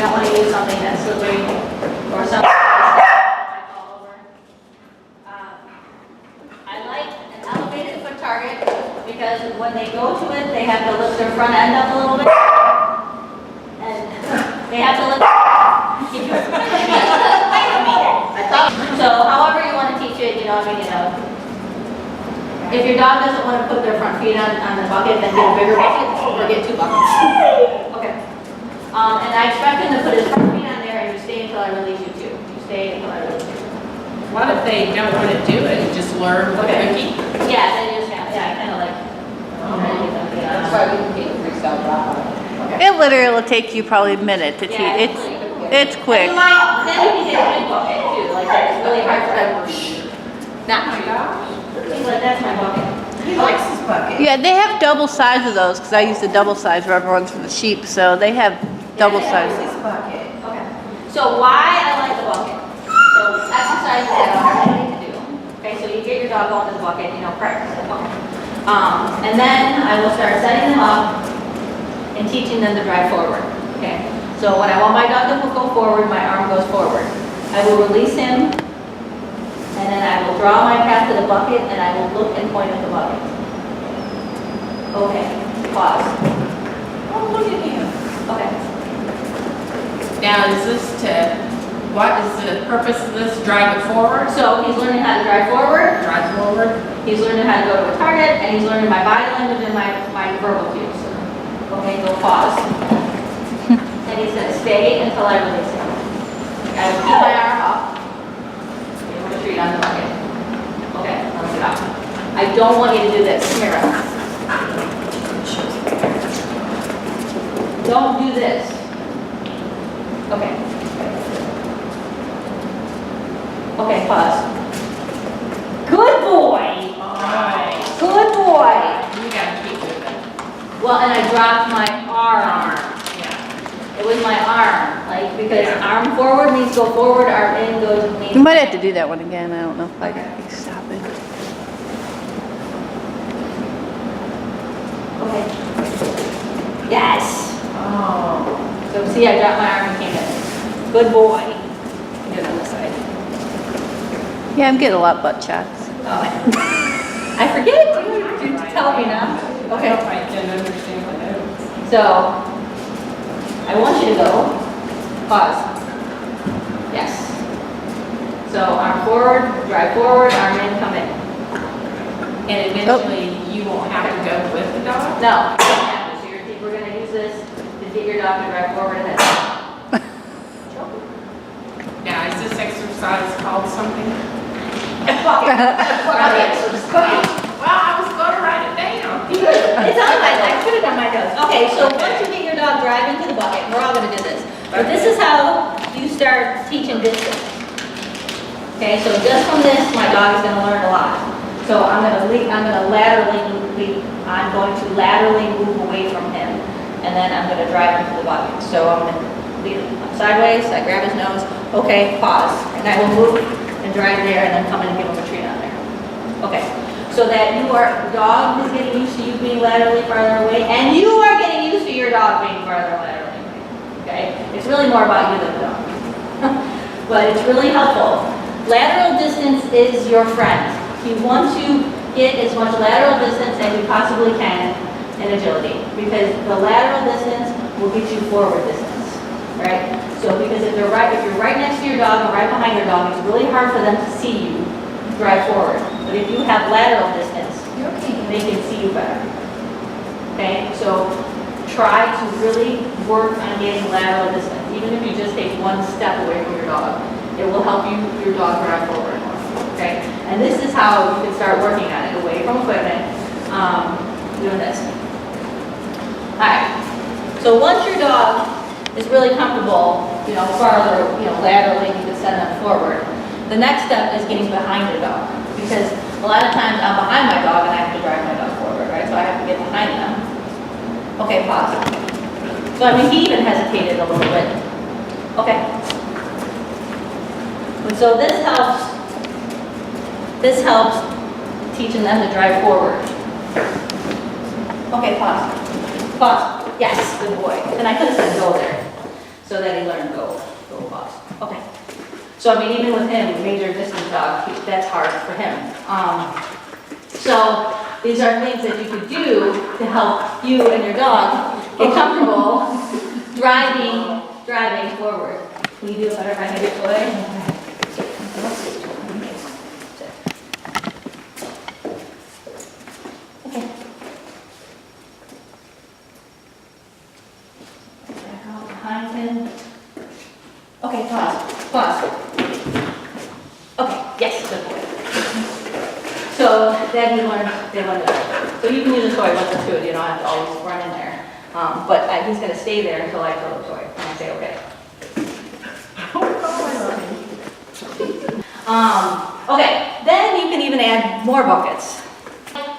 don't want to use something that's slippery or something that might fall over. I like an elevated foot target because when they go to it, they have to lift their front end up a little bit. And they have to lift. So however you want to teach it, you know, I mean, you know. If your dog doesn't want to put their front feet on the bucket, then get a bigger bucket or get 2 buckets. Okay. And I expect him to put his front feet on there and you stay until I release you too. You stay until I release you. What if they don't want to do it and just learn what they're keeping? Yeah, then you just have, yeah, kind of like. That's why we can get freestyle drop. It literally will take you probably a minute to teach. Yeah, It's quick. You might, then you can get a big bucket too, like it's really hard for them. Not Oh my gosh. He's like, that's my bucket. He likes his bucket. Yeah, they have double size of those because I use the double size rubber ones for the sheep, so they have double they size. His bucket. Okay. So why I like the bucket? So exercises that I want everybody to do. Okay, so you get your dog going to the bucket, you know, practice the bucket. And then I will start setting them up and teaching them to drive forward. Okay. So when I want my dog to go forward, my arm goes forward. I will release him, and then I will draw my path to the bucket, and I will look and point at the bucket. Okay. Pause. Oh, look at him. Okay. Now, is this what is the purpose of this? Drive it forward? So he's learning how to drive forward. Drive forward? He's learning how to go to a target, and he's learning my body language and my verbal cues. Okay, go pause. And he's going to stay until I release him. I will keep my arm up. Give him a treat on the bucket. Okay, let's stop. I don't want you to do this. Come here. Don't do this. Okay. Okay, pause. Good boy. Alright. Good boy. You gotta keep moving. Well, and I dropped my arm. Yeah. It was my arm, like, because Yeah. arm forward means go forward, arm in means. You might have to do that one again. I don't know if I can stop it. Okay. Yes. Oh. So see, I dropped my arm and came in. Good boy. Do it on this side. Yeah, I'm getting a lot of butt shots. Oh. I forget to tell me now. I Okay. hope I can understand what that is. So, I want you to go. Pause. Yes. So arm forward, drive forward, arm in, come in. And eventually, you won't have to go with the dog? No, you don't have to. So we're going to use this to get your dog to drive forward and then. Now, is this exercise called something? Well, Well, I was gonna write it down. it's on my, I put it on my notes. Okay, so once you get your dog driving to the bucket, we're all going to do this. But this is how you start teaching distance. Okay, so just from this, my dog is going to learn a lot. So I'm going to laterally move away from him, and then I'm going to drive him to the bucket. So I'm going to lead him sideways, I grab his nose, okay, pause, and I will move and drive there, and then come in and give him a treat on there. Okay, so that the dog is getting used to you being laterally farther away, and you are getting used to your dog being farther laterally away. Okay, it's really more about you than the dog, but it's really helpful. Lateral distance is your friend. You want to get as much lateral distance as you possibly can in agility, because the lateral distance will get you forward distance, right? So because if you're right next to your dog or right behind your dog, it's really hard for them to see you drive forward. But if you have lateral distance, they can see you better. Okay, so try to really work on getting lateral distance, even if you just take one step away from your dog. It will help your dog drive forward more. Okay, and this is how you can start working on it, away from equipment, doing this. All right, so once your dog is really comfortable, farther, laterally, you can send them forward. The next step is getting behind your dog, because a lot of times I'm behind my dog and I have to drive my dog forward, right? So I have to get behind them. Okay, pause. So he even hesitated a little bit. Okay. And so this helps teaching them to drive forward. Okay, pause. Pause. Yes, good boy. And I could have said go there. so that he learned go pause. Okay. So I mean, even with him, major distance dog, that's hard for him. So these are things that you could do to help you and your dog get comfortable driving forward. Can you do it better if I have your toy? Okay. Back out behind him. Okay, pause. Okay, yes, good boy. So then they learn it. So you can use a toy once or two, you don't have to always run in there. But he's gonna stay there until I throw the toy, and I say, okay. Okay, then you can even add more buckets.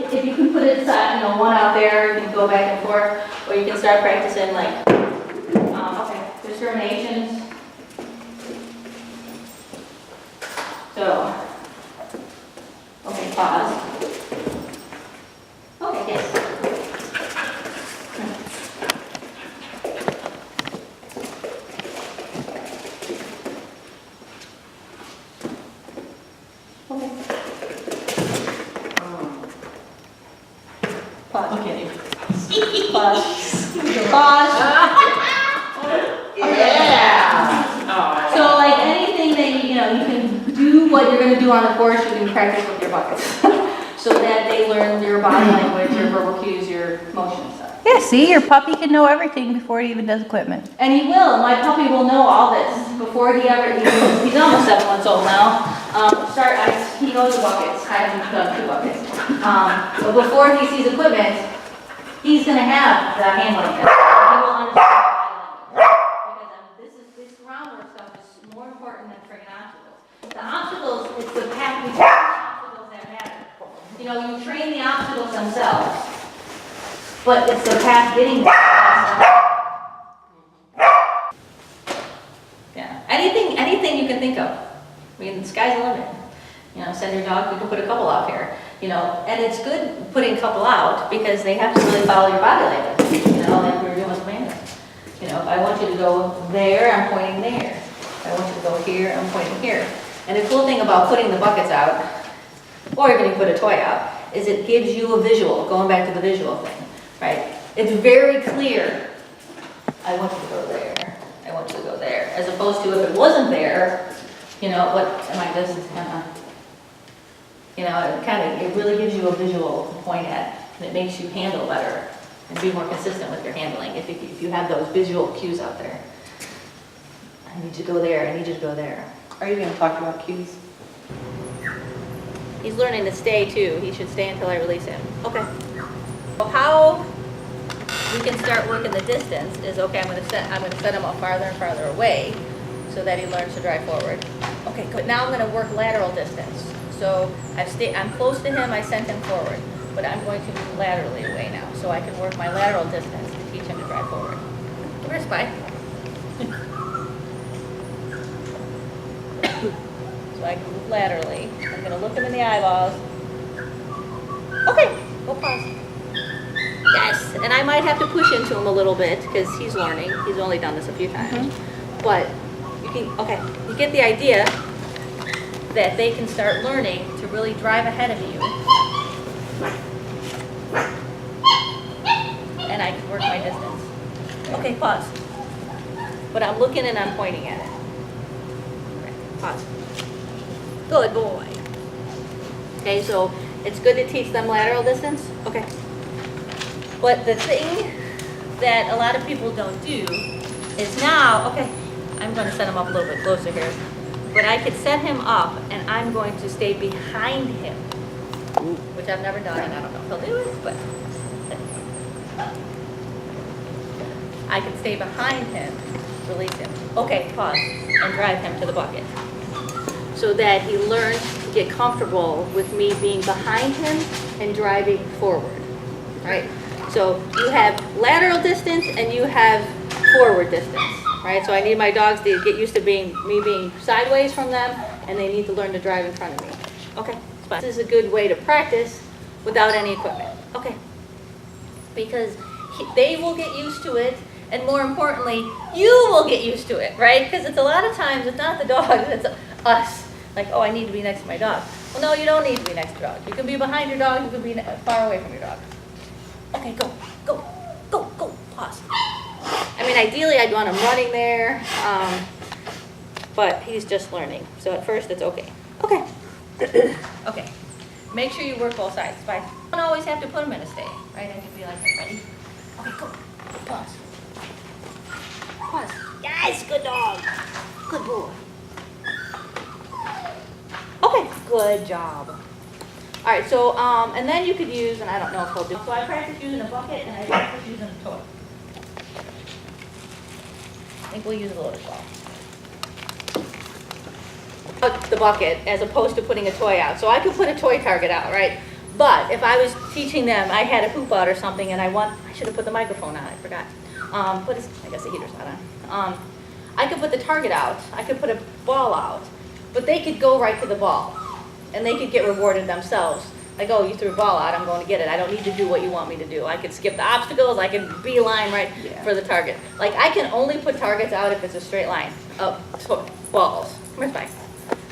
If you can put it, one out there, you can go back and forth, or you can start practicing like, okay, discriminations. So, okay, pause. Okay, yes. Okay. Pause. Okay. Pause. Pause. Yeah. So like anything that you can do what you're gonna do on the course, you can practice with your buckets. So that they learn your body language, your verbal cues, your motion stuff. Yeah, see, your puppy can know everything before he even does equipment. And he will, my puppy will know all this before he's almost 7 months old now. He knows the buckets, I haven't done 2 buckets. But before he sees equipment, he's gonna have the handling. He will understand the body language. Because this groundwork stuff is more important than friggin' obstacles. The obstacles, it's the path between the obstacles that matter. You train the obstacles themselves, but it's the path getting there. Yeah, anything you can think of. I mean, the sky's the limit. Send your dog, you can put a couple out here. And it's good putting a couple out because they have to really follow your body language. Like we were doing with Amanda. If I want you to go there, I'm pointing there. If I want you to go here, I'm pointing here. And the cool thing about putting the buckets out, or even you put a toy out, is it gives you a visual, going back to the visual thing, right? It's very clear. I want you to go there. I want you to go there. As opposed to if it wasn't there, what am I this is it really gives you a visual to point at, and it makes you handle better and be more consistent with your handling if you have those visual cues out there. I need you to go there, I need you to go there. Are you going to talk about cues? He's learning to stay too. He should stay until I release him. Okay. So how we can start working the distance is, okay, I'm gonna set him up farther and farther away so that he learns to drive forward. Okay, good. Now I'm gonna work lateral distance. So I'm close to him, I sent him forward, but I'm going to move laterally away now so I can work my lateral distance to teach him to drive forward. Give her a spy. So I can move laterally. I'm gonna look him in the eyeballs. Okay, go pause. Yes, and I might have to push into him a little bit because he's learning. He's only done this a few times. But you get the idea that they can start learning to really drive ahead of you. And I can work my distance. Okay, pause. But I'm looking and I'm pointing at it. Okay, pause. Good boy. Okay, so it's good to teach them lateral distance. Okay. But the thing that a lot of people don't do is now, okay, I'm going to set him up a little bit closer here. But I could set him up and I'm going to stay behind him, which I've never done and I don't know if he'll do it, but I can stay behind him, release him. Okay, pause, and drive him to the bucket. So that he learns to get comfortable with me being behind him and driving forward, right? So you have lateral distance and you have forward distance, right? So I need my dogs to get used to me being sideways from them, and they need to learn to drive in front of me. Okay, this is a good way to practice without any equipment. Okay, because they will get used to it, And more importantly, you will get used to it, right? Because it's a lot of times, it's not the dog, it's us. Like, oh, I need to be next to my dog. Well, no, you don't need to be next to your dog. You can be behind your dog, you can be far away from your dog. Okay, go, go, go, go, pause. I mean, ideally, I'd want him running there, but he's just learning. So at first, it's okay. Okay. Okay. Make sure you work both sides. Bye. You don't always have to put him in a stay, right? I can be like, ready? Okay, go. Pause. Pause. Yes, good dog. Good boy. Okay, good job. All right, so, and then you could use, and I don't know if he'll do, so I practice using a bucket and I practice using a toy. I think we'll use a lotus ball. The bucket as opposed to putting a toy out. So I could put a toy target out, right? But if I was teaching them, I had a hoop out or something and I should have put the microphone on, I forgot. I guess the heater's not on. I could put the target out, I could put a ball out, but they could go right to the ball and they could get rewarded themselves. Like, oh, you threw a ball out, I'm going to get it. I don't need to do what you want me to do. I could skip the obstacles, I could beeline right for the target. Like, I can only put targets out if it's a straight line of balls. Where's mine?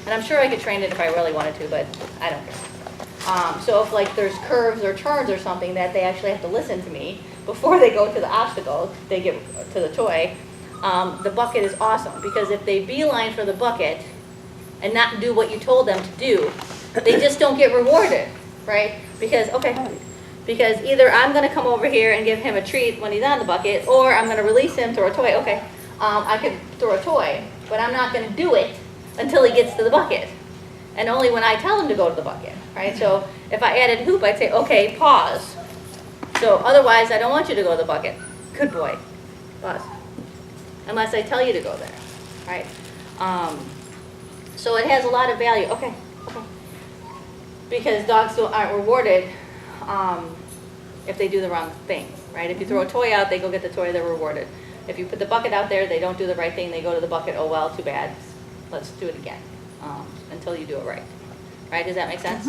And I'm sure I could train it if I really wanted to, but I don't care. So if like there's curves or turns or something that they actually have to listen to me before they go to the obstacle, they get to the toy, the bucket is awesome. Because if they beeline for the bucket and not do what you told them to do, they just don't get rewarded, right? Because either I'm going to come over here and give him a treat when he's on the bucket, or I'm going to release him, throw a toy. Okay, I could throw a toy, but I'm not going to do it until he gets to the bucket. And only when I tell him to go to the bucket, right? So if I added hoop, I'd say, okay, pause. So otherwise, I don't want you to go to the bucket. Good boy. Pause. Unless I tell you to go there, right? So it has a lot of value. Okay. Because dogs aren't rewarded if they do the wrong thing, right? If you throw a toy out, they go get the toy, they're rewarded. If you put the bucket out there, they don't do the right thing, they go to the bucket, oh well, too bad. Let's do it again until you do it right. Right? Does that make sense?